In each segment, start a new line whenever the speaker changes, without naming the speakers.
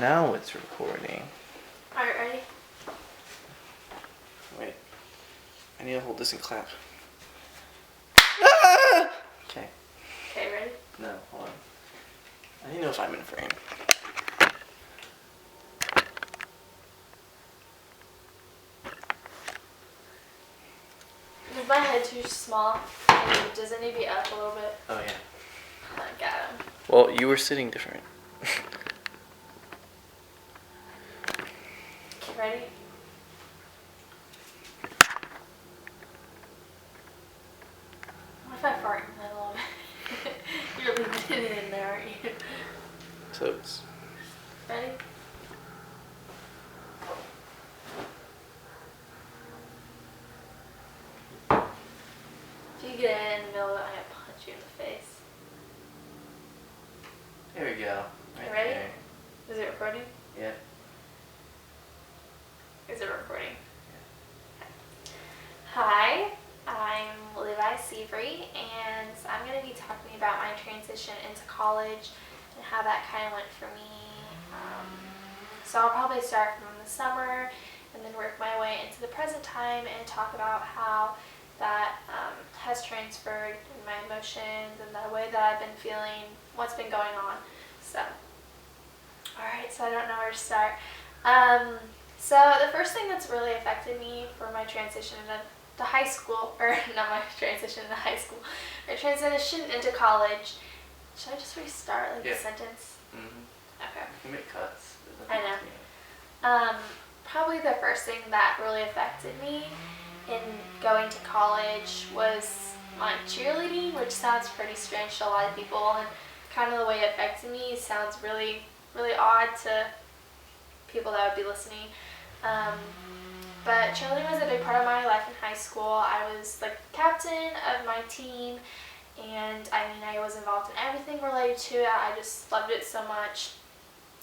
Now it's recording.
Alright, ready?
Wait. I need to hold this and clap. Ah! Okay.
Okay, ready?
No, hold on. I need to know if I'm in frame.
Is my head too small? Does it need to be up a little bit?
Oh, yeah.
I got him.
Well, you were sitting different.
Okay, ready? What if I fart in that a little bit? You're leaving it in there, aren't you?
So it's...
Ready? If you get it in the middle of it, I'm going to punch you in the face.
There we go.
Okay, ready?
There.
Is it recording?
Yeah.
Is it recording? Hi, I'm Levi and I'm going to be talking about my transition into college and how that kind of went for me. So I'll probably start from the summer and then work my way into the present time and talk about how that has transferred in my emotions and the way that I've been feeling, what's been going on. So, alright, so I don't know where to start. So the first thing that's really affected me for my transition into high school, or not my transition into high school, my transition into college. Should I just restart the sentence?
Mm-hmm.
Okay.
You can make cuts.
I know. Probably the first thing that really affected me in going to college was my cheerleading, which sounds pretty strange to a lot of people, and kind of the way it affected me sounds really, really odd to people that would be listening. But cheerleading was a big part of my life in high school. I was the captain of my team, and I was involved in everything related to it. I just loved it so much.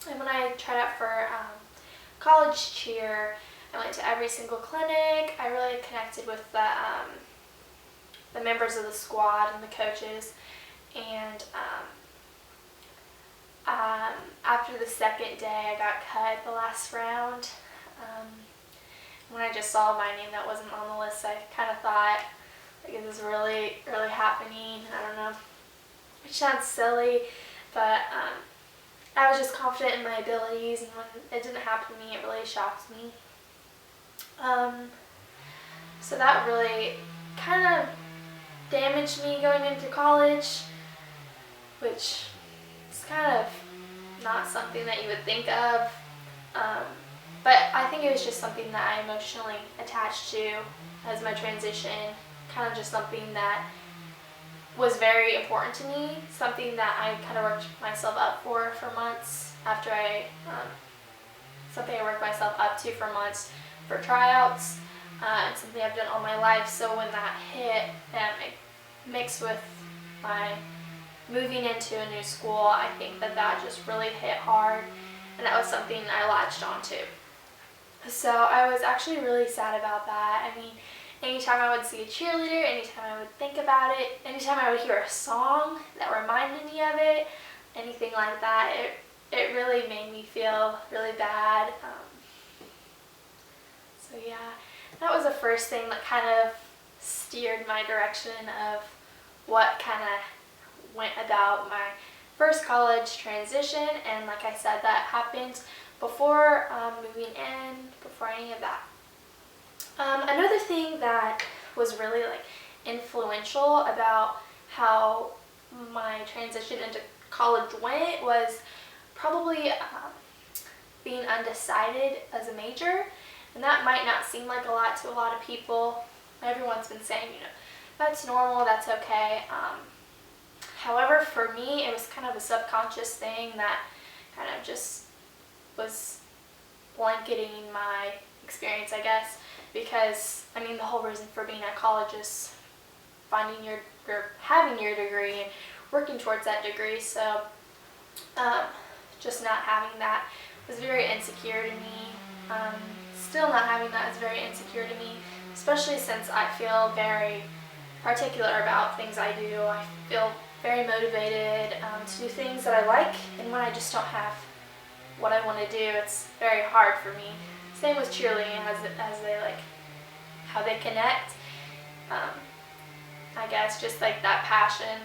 And when I tried out for college cheer, I went to every single clinic. I really connected with the members of the squad and the coaches. And after the second day, I got cut the last round. When I just saw my name that wasn't on the list, I kind of thought, like, is this really, really happening? I don't know. Which sounds silly, but I was just confident in my abilities, and when it didn't happen to me, it really shocked me. So that really kind of damaged me going into college, which is kind of not something that you would think of. But I think it was just something that I emotionally attached to as my transition, kind of just something that was very important to me, something that I kind of worked myself up for months after something I worked myself up to for months for tryouts, and something I've done all my life. So when that hit and it mixed with my moving into a new school, I think that just really hit hard, and that was something I latched onto. So I was actually really sad about that. I mean, anytime I would see a cheerleader, anytime I would think about it, anytime I would hear a song that reminded me of it, anything like that, it really made me feel really bad. So yeah, that was the first thing that kind of steered my direction of what kind of went about my first college transition. And like I said, that happened before moving in, before any of that. Another thing that was really influential about how my transition into college went was probably being undecided as a major. And that might not seem like a lot to a lot of people. Everyone's been saying, that's normal, that's okay. However, for me, it was kind of a subconscious thing that kind of just was blanketing my experience, I guess, because the whole reason for being at college is having your degree and working towards that degree. So just not having that was very insecure to me. Still not having that is very insecure to me, especially since I feel very particular about things I do. I feel very motivated to do things that I like, and when I just don't have what I want to do, it's very hard for me. Same with cheerleading, as they like how they connect. I guess just like that passion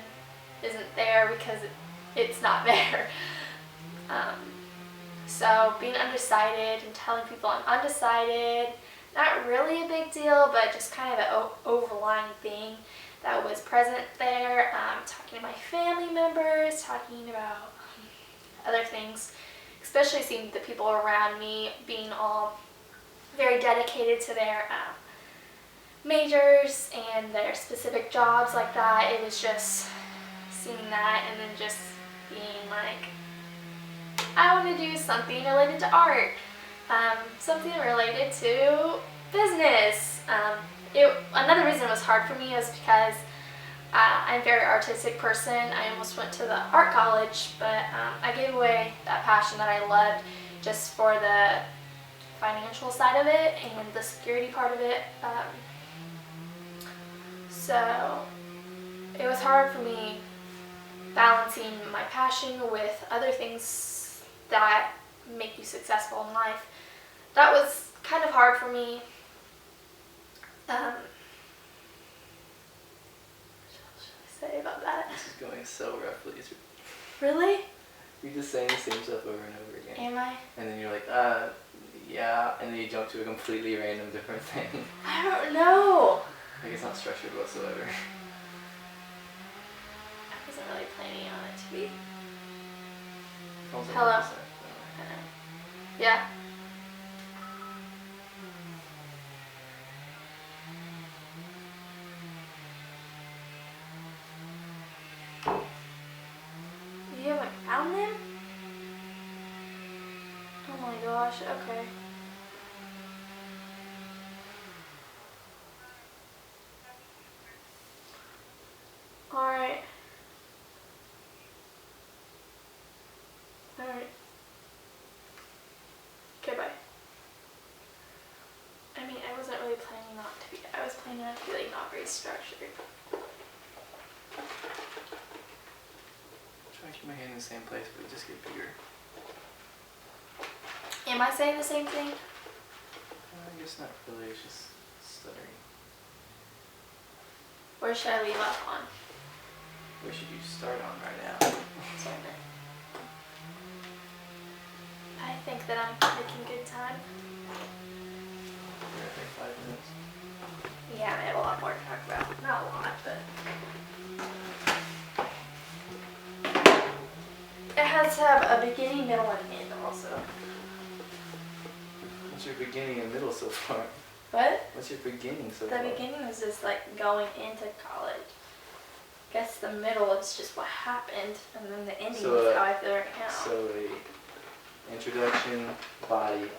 isn't there because it's not there. So being undecided and telling people I'm undecided, not really a big deal, but just kind of an overlying thing that was present there. Talking to my family members, talking about other things, especially seeing the people around me being all very dedicated to their majors and their specific jobs like that. It was just seeing that and then just being like, I want to do something related to art, something related to business. Another reason it was hard for me is because I'm a very artistic person. I almost went to the art college, but I gave away that passion that I loved just for the financial side of it and the security part of it. So it was hard for me balancing my passion with other things that make you successful in life. That was kind of hard for me. What should I say about that?
This is going so roughly.
Really?
You're just saying the same stuff over and over again.
Am I?
And then you're like, yeah, and then you jump to a completely random different thing.
I don't know.
Like it's not structured whatsoever.
I wasn't really planning on it to be.
Almost like
Hello.
100%.
Yeah. You haven't found them? Oh my gosh, okay. Alright. Alright. Okay, bye. I mean, I wasn't really planning not to be. I was planning on to be like not very structured.
Try to keep my hand in the same place, but just get bigger.
Am I saying the same thing?
I guess not really. It's just stuttering.
Where should I leave off on?
Where should you start on right now?
That's what I meant. I think that I'm making good time.
We're at like 5 minutes.
Yeah, I have a lot more to talk about. Not a lot, but it has to have a beginning, middle, and end also.
What's your beginning and middle so far?
What?
What's your beginning so
The
far?
beginning was just like going into college. Guess the middle is just what happened, and then the ending
So,
is how I feel right now.
So a introduction, body, and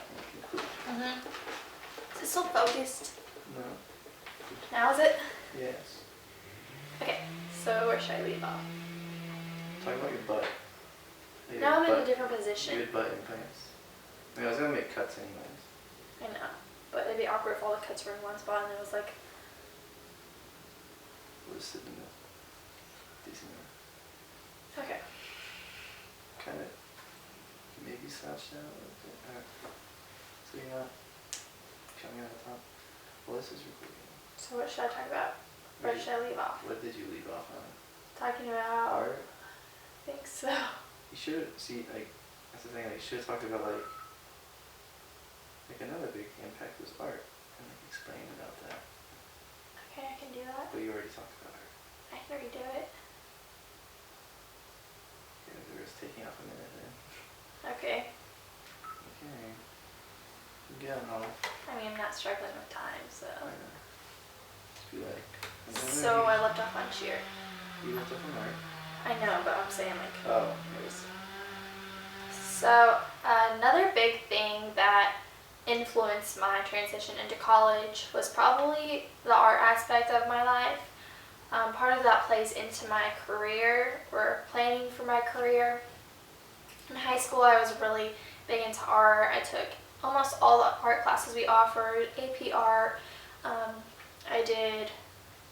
conclusion.
Is it still focused?
No.
Now is it?
Yes.
Okay, so where should I leave off?
Talk about your butt. Like
Now
your
I'm in a
butt-
different position.
Your butt implants. I mean, I was gonna make cuts anyways.
I know, but it'd be awkward if all the cuts were in one spot and it was like,
We'll just sit in the decent amount.
okay.
Kind of maybe slouch down a little bit. Alright. So you're not coming out the top. Well, this is recording.
So what should I talk about? Where should I leave off?
What did you leave off on?
Talking about,
Art?
I think so.
You should see, like, that's the thing, like, you should have talked about, like another big impact was art, and, like, explain about that.
Okay, I can do that.
But you already talked about art.
I can redo it.
Yeah, we were just taking off a minute then.
Okay.
Okay. Yeah, no.
I mean, I'm not struggling with time, so.
I know. Just be like,
So I left off on cheer.
You left off on art.
I know, but I'm saying like.
Oh.
So another big thing that influenced my transition into college was probably the art aspect of my life. Part of that plays into my career or planning for my career. In high school, I was really big into art. I took almost all the art classes we offered, AP art. I did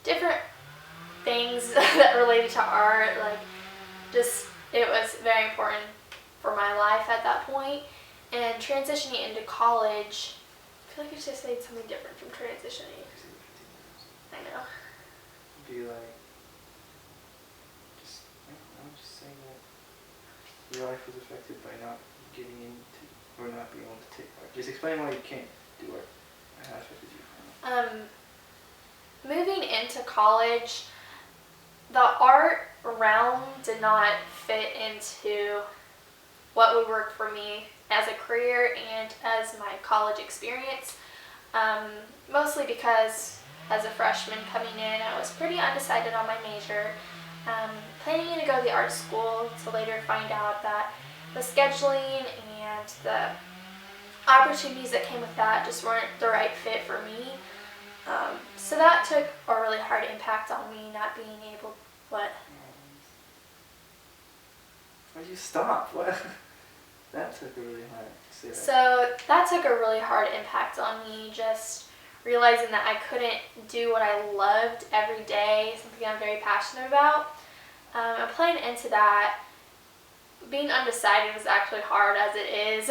different things that related to art, like just it was very important for my life at that point. And transitioning into college, I feel like I just saying something different from transitioning. I know.
Be like, I'm just saying that your life was affected by not getting into, or not being able to take art. Just explain why you can't do art and how it affected you.
Moving into college, the art realm did not fit into what would work for me as a career and as my college experience. Mostly because as a freshman coming in, I was pretty undecided on my major. Planning to go to the art school to later find out that the scheduling and the opportunities that came with that just weren't the right fit for me. So that took a really hard impact on me, not being able. What?
Why'd you stop? What? That took a really hard.
So that took a really hard impact on me, just realizing that I couldn't do what I loved every day, something I'm very passionate about. And playing into that, being undecided was actually hard as it is,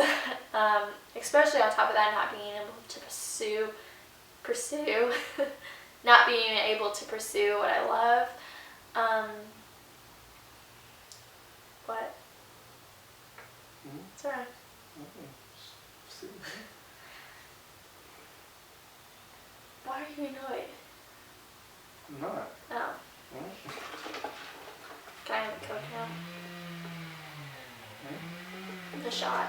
especially on top of that, not being able to pursue, not being able to pursue what I love. What? It's alright. Why are you annoyed?
I'm not.
Oh.
What?
Can I have a Coke now? The shot.